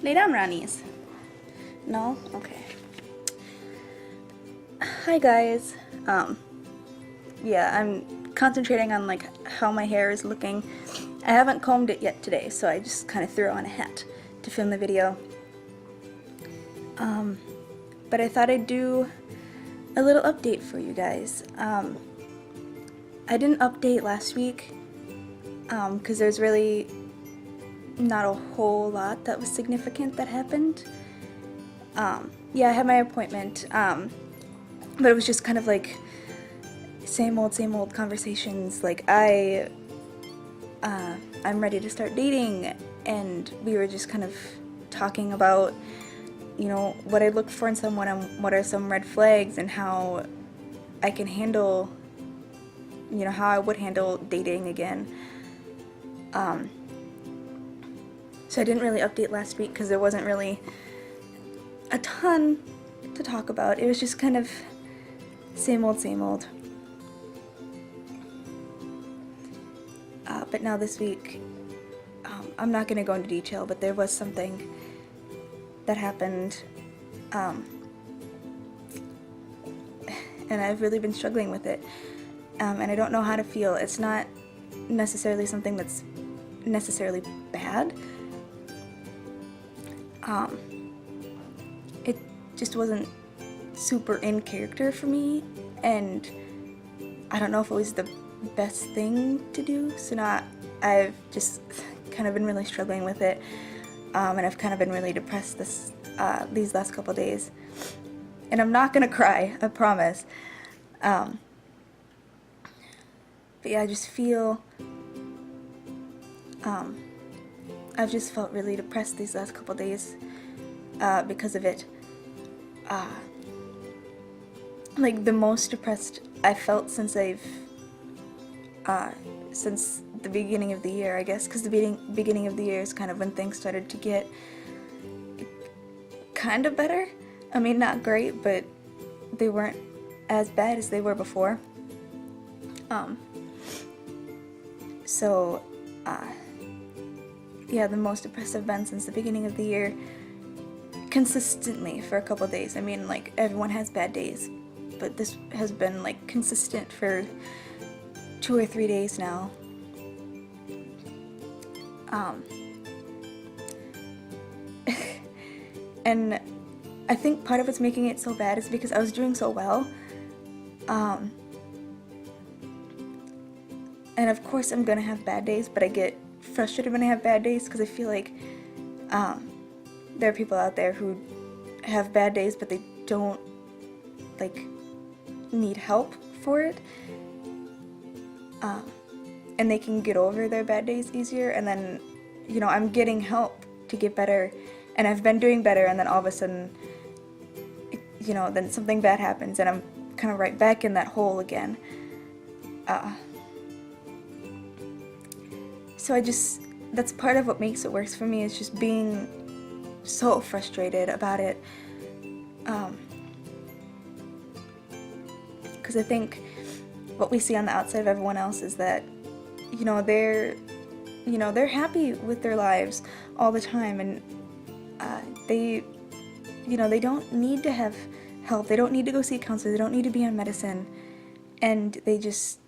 Lay down, Ronnies. No? Okay. Hi guys. Yeah, I'm concentrating on like how my hair is looking. I haven't combed it yet today, so I just kind of threw on a hat to film the video. But I thought I'd do a little update for you guys. I didn't update last week because there's really not a whole lot that was significant that happened. Yeah, I had my appointment, but it was just kind of like same old conversations. Like I'm ready to start dating, and we were just kind of talking about, you know, what I look for in someone and what are some red flags and how I can handle, you know, how I would handle dating again. So I didn't really update last week because there wasn't really a ton to talk about. It was just kind of same old. But now this week, I'm not going to go into detail, but there was something that happened, and I've really been struggling with it, and I don't know how to feel. It's not necessarily something that's necessarily bad. It just wasn't super in character for me, and I don't know if it was the best thing to do, so now I've just kind of been really struggling with it, and I've kind of been really depressed these last couple days, and I'm not gonna cry, I promise. But yeah, I just feel, I've just felt really depressed these last couple days because of it. Like the most depressed I felt since since the beginning of the year, I guess, because the beginning of the year is kind of when things started to get kind of better. I mean, not great, but they weren't as bad as they were before. So, yeah, the most depressed I've been since the beginning of the year, consistently for a couple days. I mean, like, everyone has bad days, but this has been, like, consistent for 2 or 3 days now. And I think part of what's making it so bad is because I was doing so well. And of course I'm gonna have bad days, but I get frustrated when I have bad days because I feel like there are people out there who have bad days, but they don't, like, need help for it. And they can get over their bad days easier, and then, you know, I'm getting help to get better, and I've been doing better, and then all of a sudden, you know, then something bad happens, and I'm kind of right back in that hole again. So that's part of what makes it worse for me, is just being so frustrated about it. Because I think what we see on the outside of everyone else is that, you know, they're happy with their lives all the time, and they don't need to have help, they don't need to go see a counselor, they don't need to be on medicine, and they just,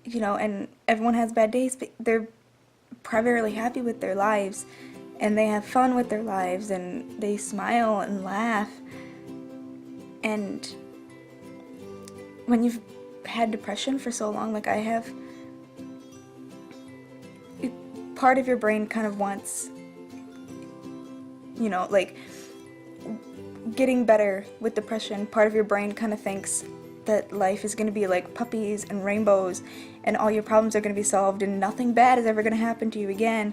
you know, and everyone has bad days, but they're primarily happy with their lives, and they have fun with their lives, and they smile and laugh. And when you've had depression for so long, like I have, part of your brain kind of wants, you know, like, getting better with depression. Part of your brain kind of thinks that life is going to be like puppies and rainbows, and all your problems are going to be solved, and nothing bad is ever going to happen to you again.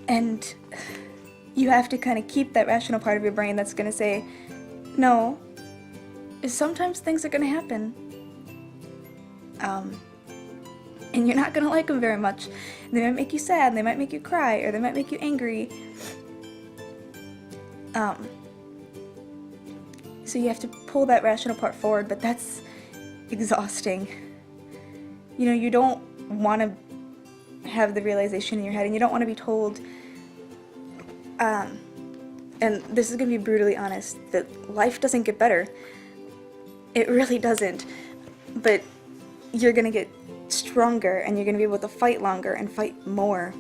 And you have to kind of keep that rational part of your brain that's going to say, no, sometimes things are going to happen. And you're not going to like them very much. They might make you sad, they might make you cry, or they might make you angry. So you have to pull that rational part forward, but that's exhausting. You know, you don't want to have the realization in your head, and you don't want to be told And this is gonna be brutally honest, that life doesn't get better. It really doesn't. But you're gonna get stronger, and you're gonna be able to fight longer and fight more.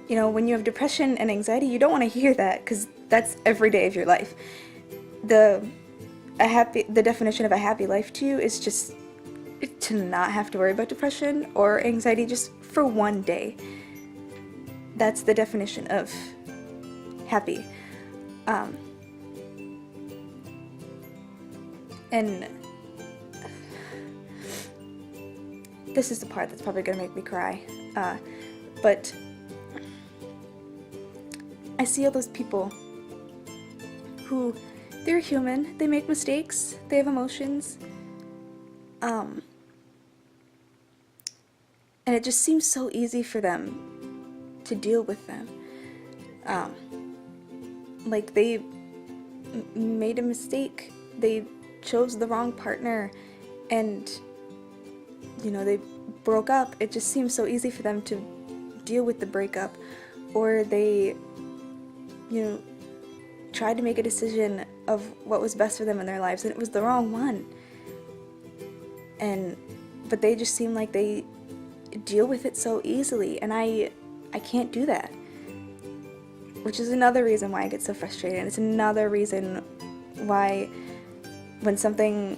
You know, when you have depression and anxiety, you don't want to hear that, because that's every day of your life. The definition of a happy life to you is just to not have to worry about depression or anxiety just for one day. That's the definition of happy. And this is the part that's probably gonna make me cry. But I see all those people who, they're human, they make mistakes, they have emotions, and it just seems so easy for them to deal with them. Like they made a mistake, they chose the wrong partner, and you know, they broke up. It just seems so easy for them to deal with the breakup, or they, you know, tried to make a decision of what was best for them in their lives, and it was the wrong one. But they just seem like they deal with it so easily, and I can't do that. Which is another reason why I get so frustrated. It's another reason why when something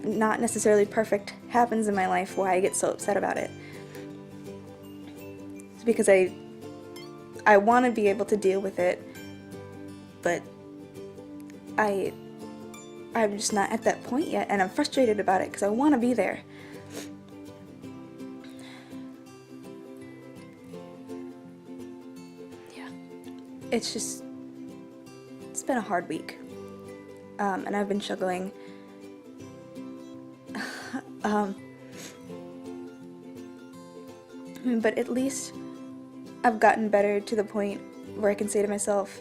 not necessarily perfect happens in my life, why I get so upset about it. It's because I want to be able to deal with it, but I'm just not at that point yet, and I'm frustrated about it because I want to be there. Yeah, it's been a hard week, and I've been struggling. But at least I've gotten better to the point where I can say to myself,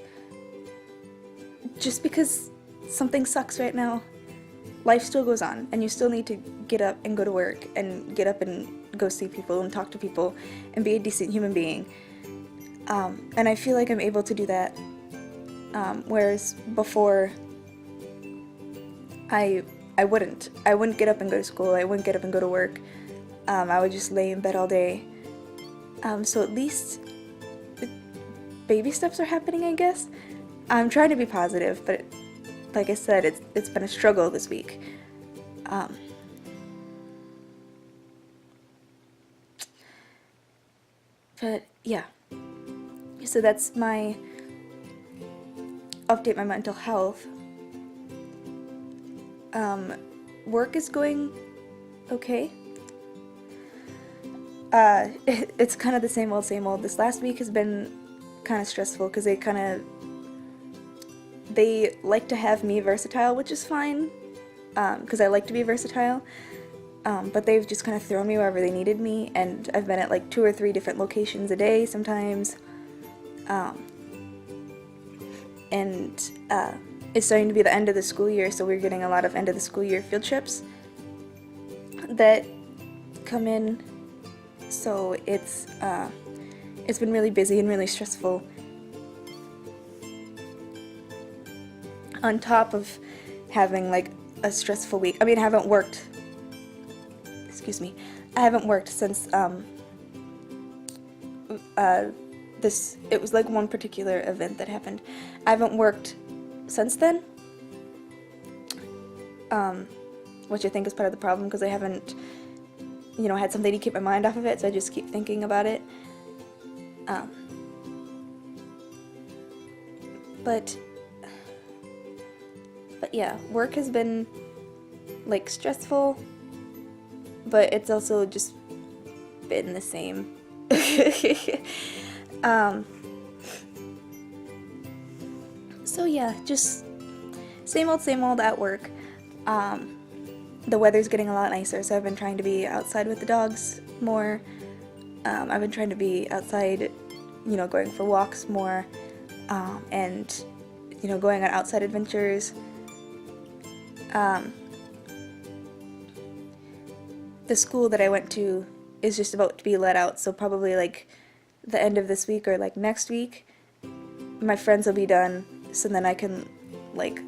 just because something sucks right now, life still goes on, and you still need to get up and go to work, and get up and go see people and talk to people and be a decent human being. And I feel like I'm able to do that, whereas before I wouldn't get up and go to school, I wouldn't get up and go to work. I would just lay in bed all day. So at least baby steps are happening, I guess. I'm trying to be positive, but like I said, it's been a struggle this week. But yeah, so that's my update, my mental health. Work is going okay. It's kind of the same old, same old. This last week has been kind of stressful because they like to have me versatile, which is fine, because I like to be versatile, but they've just kind of thrown me wherever they needed me, and I've been at like 2 or 3 different locations a day sometimes, and it's starting to be the end of the school year, so we're getting a lot of end of the school year field trips that come in, so it's been really busy and really stressful, on top of having like a stressful week. I mean, I haven't worked since it was like one particular event that happened. I haven't worked since then, which I think is part of the problem, because I haven't, had something to keep my mind off of it, so I just keep thinking about it. But yeah, work has been like stressful, but it's also just been the same. So yeah, just same old at work. The weather's getting a lot nicer, so I've been trying to be outside with the dogs more. I've been trying to be outside, going for walks more, and going on outside adventures. The school that I went to is just about to be let out, so probably like the end of this week or like next week, my friends will be done, so then I can like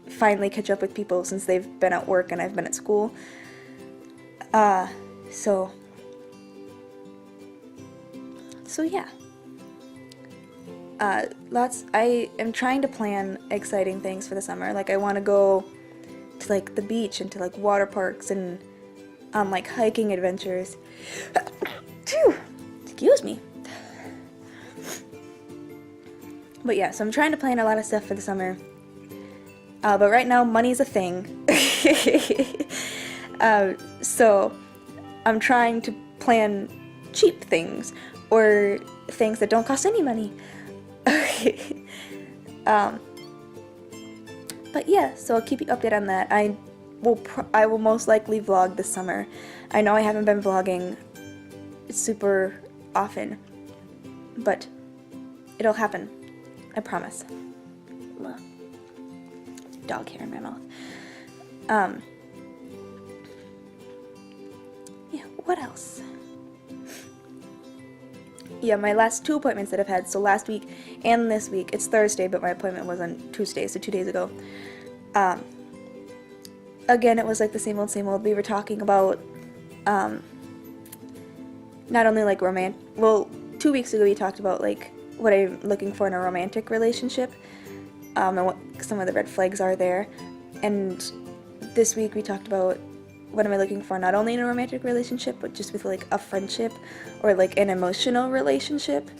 finally catch up with people since they've been at work and I've been at school. So yeah. I am trying to plan exciting things for the summer. Like, I want to go to like the beach and to like water parks and on like hiking adventures. Phew, excuse me. But yeah, so I'm trying to plan a lot of stuff for the summer. But right now, money's a thing. So I'm trying to plan cheap things or things that don't cost any money. But yeah, so I'll keep you updated on that. I will most likely vlog this summer. I know I haven't been vlogging super often, but it'll happen. I promise. Ugh. Dog hair in my mouth. Yeah, what else? Yeah, my last 2 appointments that I've had, so last week and this week, it's Thursday, but my appointment was on Tuesday, so 2 days ago. Again, it was like the same old, same old. We were talking about, not only like well, 2 weeks ago we talked about like what I'm looking for in a romantic relationship, and what some of the red flags are there. And this week we talked about what am I looking for not only in a romantic relationship, but just with like a friendship or like an emotional relationship,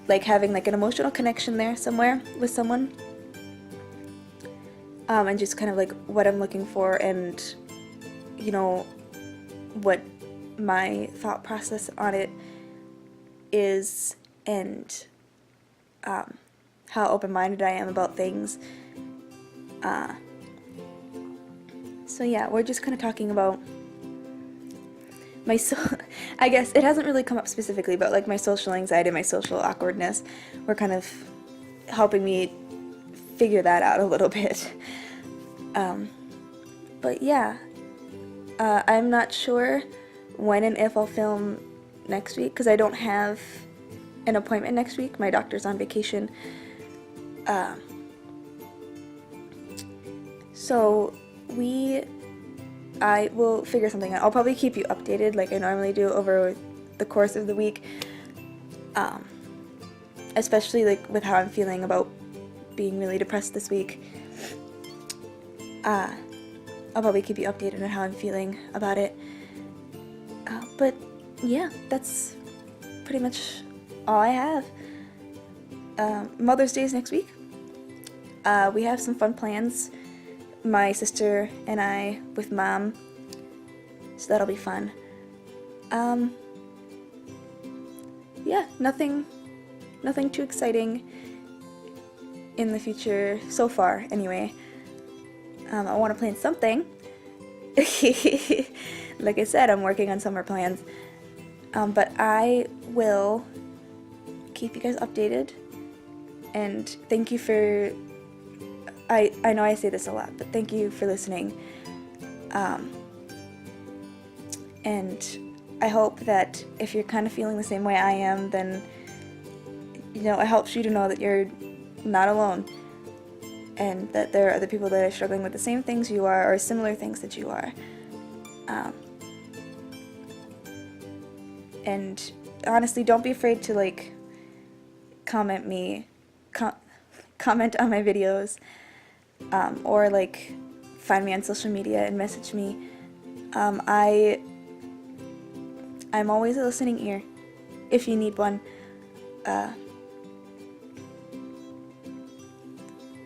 like having like an emotional connection there somewhere with someone, and just kind of like what I'm looking for and, you know, what my thought process on it is, and how open-minded I am about things. So yeah, we're just kind of talking about I guess it hasn't really come up specifically, but like my social anxiety, my social awkwardness, were kind of helping me figure that out a little bit. But yeah, I'm not sure when and if I'll film next week, because I don't have an appointment next week. My doctor's on vacation. So I will figure something out. I'll probably keep you updated like I normally do over the course of the week, especially like with how I'm feeling about being really depressed this week. I'll probably keep you updated on how I'm feeling about it. But yeah, that's pretty much all I have. Mother's Day is next week. We have some fun plans, my sister and I, with Mom, so that'll be fun. Yeah, nothing too exciting in the future so far, anyway. I want to plan something. Like I said, I'm working on summer plans. But I will keep you guys updated. And thank you for... I know I say this a lot, but thank you for listening. And I hope that if you're kind of feeling the same way I am, then, you know, it helps you to know that you're not alone. And that there are other people that are struggling with the same things you are, or similar things that you are. And honestly, don't be afraid to like comment on my videos, or like find me on social media and message me. I'm always a listening ear if you need one.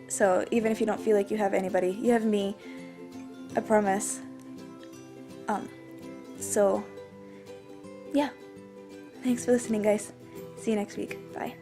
So even if you don't feel like you have anybody, you have me, I promise. So yeah, thanks for listening, guys. See you next week. Bye.